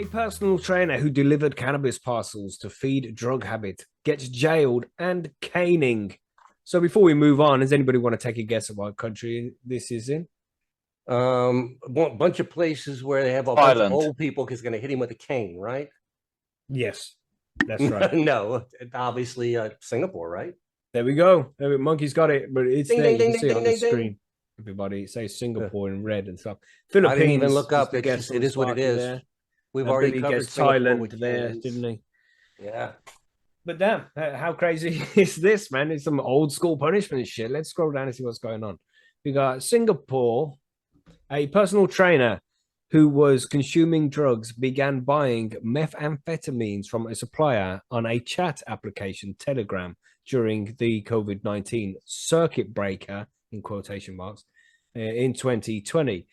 A personal trainer who delivered cannabis parcels to feed drug habit gets jailed and caning. So before we move on, does anybody want to take a guess at what country this is in? A bunch of places where they have a bunch of old people because going to hit him with a cane, right? Yes, that's right. No, obviously Singapore, right? There we go. Monkey's got it, but it's Ding, there. ding, You can ding, see ding, it ding, on the ding, ding. screen. Everybody, it says Uh, Singapore in red and stuff. I didn't even Philippines, look up. just a It's guess just, on it the is what it sparky is. there. We've I bet already he covered gets Singapore Thailand with there, cannons. didn't he? Yeah. But damn, how crazy is this, man? It's some old school punishment shit. Let's scroll down and see what's going on. We got Singapore. A personal trainer who was consuming drugs began buying methamphetamines from a supplier on a chat application, Telegram, during the COVID-19 circuit breaker, in quotation marks, in 2020,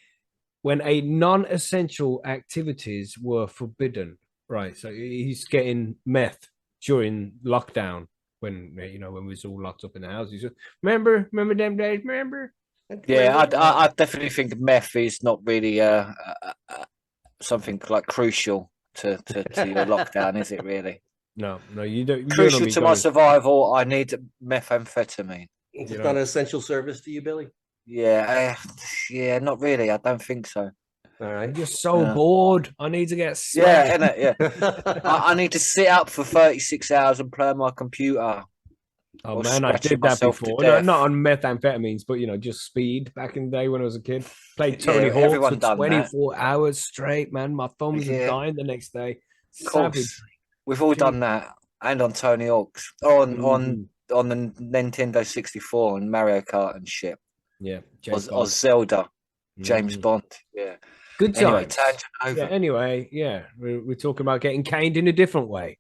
when a non-essential activities were forbidden. Right, so he's getting meth during lockdown when we was all locked up in the houses. Remember them days? Remember? Yeah, I definitely think meth is not really something like crucial to your lockdown, is it really? No, you don't. You know Crucial me to my going. survival, I need methamphetamine. It's not an essential service to you, Billy. Yeah, yeah, not really. I don't think so. All I'm right. just so bored. I need to get Yeah, smashed. innit? Yeah. I need to sit up for 36 hours and play on my computer Oh or man, I scratching did that myself to before. No, not death. on methamphetamines, but just speed back in the day when I was a kid. Played Tony Yeah, Hawk for everyone done that. 24 hours straight, man. My thumbs are Yeah, dying the next day. of Savage. course. We've all Jeez. done that. And on Tony Hawk's. On Mhm. on the Nintendo 64 and Mario Kart and shit. Yeah, Or Zelda. James Mhm. Bond. Yeah. Good Anyway, times. tangent Yeah. over. Anyway, yeah, we're talking about getting caned in a different way.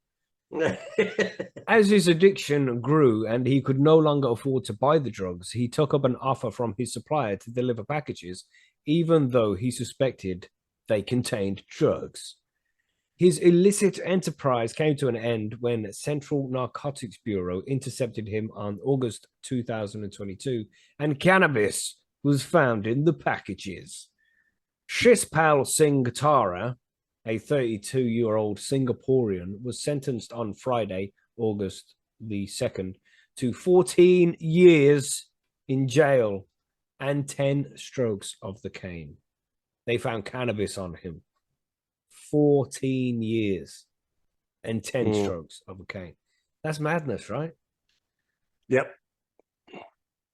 As his addiction grew and he could no longer afford to buy the drugs, he took up an offer from his supplier to deliver packages, even though he suspected they contained drugs. His illicit enterprise came to an end when Central Narcotics Bureau intercepted him on August 2022, and cannabis was found in the packages. Shispal Singh Tara, a 32-year-old Singaporean, was sentenced on Friday, August the 2nd, to 14 years in jail and 10 strokes of the cane. They found cannabis on him. 14 years and 10 strokes of a cane. That's madness, right? Yep.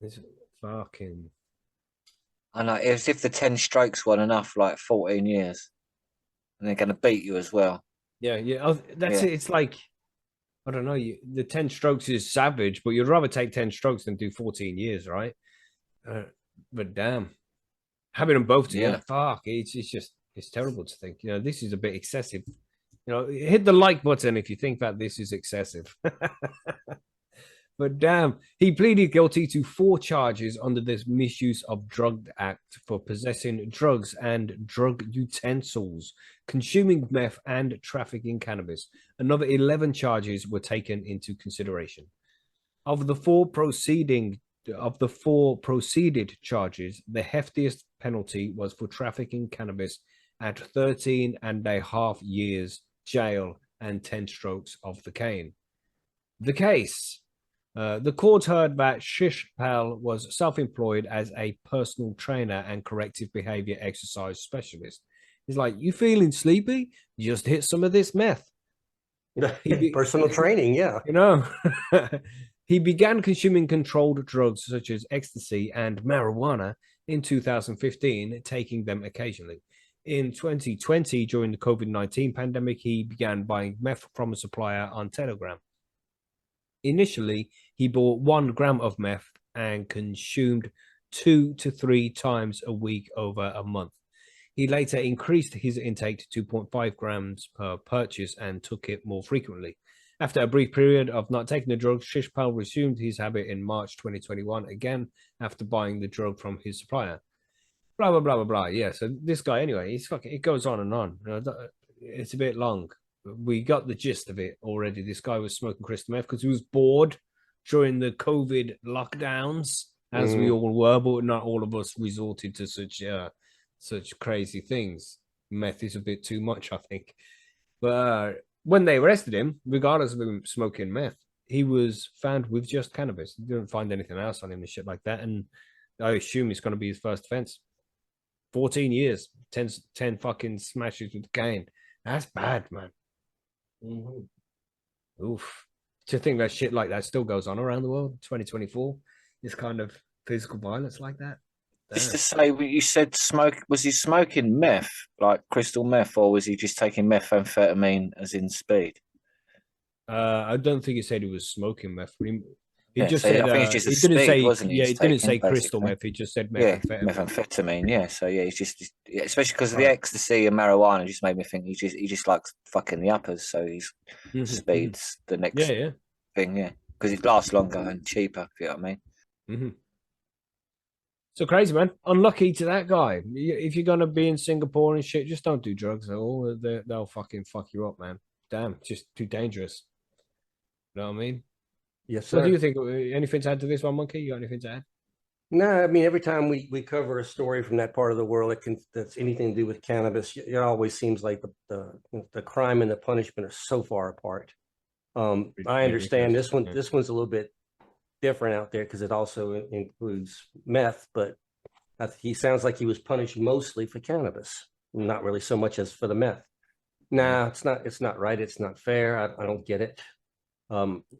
It's fucking. I know. As if the 10 strokes weren't enough, like 14 years. And they're going to beat you as well. Yeah. That's it. It's like, I don't know. The 10 strokes is savage, but you'd rather take 10 strokes than do 14 years, right? But damn, having them both together, fuck, it's terrible to think. This is a bit excessive. Hit the like button if you think that this is excessive. But damn, he pleaded guilty to 4 charges under this Misuse of Drug Act for possessing drugs and drug utensils, consuming meth, and trafficking cannabis. Another 11 charges were taken into consideration. Of the four proceeded charges, the heftiest penalty was for trafficking cannabis at 13 and a half years jail and 10 strokes of the cane. The case. The court heard that Shishpal was self-employed as a personal trainer and corrective behavior exercise specialist. He's like, you feeling sleepy? Just hit some of this meth. Personal training, yeah. He began consuming controlled drugs such as ecstasy and marijuana in 2015, taking them occasionally. In 2020, during the COVID-19 pandemic, he began buying meth from a supplier on Telegram. Initially, he bought 1 gram of meth and consumed 2 to 3 times a week over a month. He later increased his intake to 2.5 grams per purchase and took it more frequently. After a brief period of not taking the drug, Shishpal resumed his habit in March 2021, again after buying the drug from his supplier. Blah, blah, blah, blah, blah. Yeah, so this guy, anyway, it goes on and on. It's a bit long. We got the gist of it already. This guy was smoking crystal meth because he was bored during the COVID lockdowns, as we all were, but not all of us resorted to such crazy things. Meth is a bit too much, I think. But when they arrested him, regardless of him smoking meth, he was found with just cannabis. They didn't find anything else on him and shit like that. And I assume it's going to be his first offense. 14 years, 10 fucking smashes with cane. That's bad, man. Oof. To think that shit like that still goes on around the world, 2024, this kind of physical violence like that. Just to say, you said was he smoking meth, like crystal meth, or was he just taking methamphetamine as in speed? I don't think he said he was smoking meth. He Yeah, just so said I think it's just he a didn't speed, say wasn't he? yeah, He's he didn't say taking, crystal basically. meth. He just said Yeah, methamphetamine. methamphetamine. Yeah, so yeah, he's just especially because of the ecstasy and marijuana just made me think he just likes fucking the uppers. So he's speeds the next thing. Yeah, because it lasts longer and cheaper. If you know what I mean. So crazy, man. Unlucky to that guy. If you're gonna be in Singapore and shit, just don't do drugs at all. They'll fucking fuck you up, man. Damn, just too dangerous. You know what I mean? Yes, sir. What do you think? Anything to add to this one, Monkey? You got anything to add? No, I mean, every time we cover a story from that part of the world that's anything to do with cannabis, it always seems like the crime and the punishment are so far apart. I understand this one. This one's a little bit different out there because it also includes meth, but he sounds like he was punished mostly for cannabis, not really so much as for the meth. Nah, it's not right. It's not fair. I don't get it.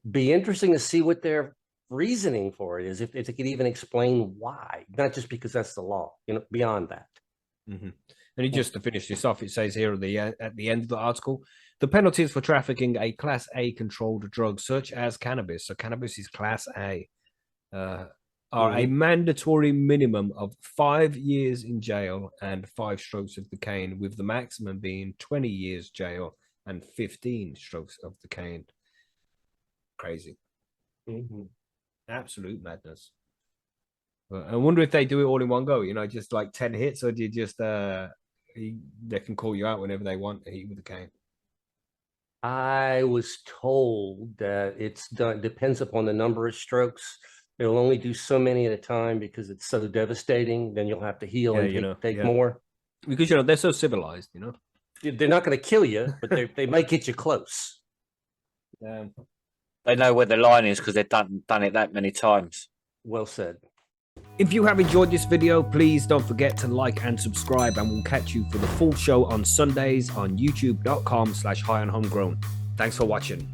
Be interesting to see what their reasoning for it is, if they could even explain why, not just because that's the law, beyond that. And just to finish this off, it says here at the end of the article, the penalties for trafficking a Class A controlled drug such as cannabis, so cannabis is Class A, are a mandatory minimum of 5 years in jail and 5 strokes of the cane, with the maximum being 20 years jail and 15 strokes of the cane. Crazy. Absolute madness. I wonder if they do it all in one go, just like 10 hits, or do you just they can call you out whenever they want to hit you with a cane? I was told that it's done, depends upon the number of strokes. It'll only do so many at a time because it's so devastating. Then you'll have to heal and take more. Because they're so civilized, They're not going to kill you, but they might get you close. They know where the line is because they've done it that many times. Well said. If you have enjoyed this video, please don't forget to like and subscribe, and we'll catch you for the full show on Sundays on youtube.com/high on homegrown. Thanks for watching.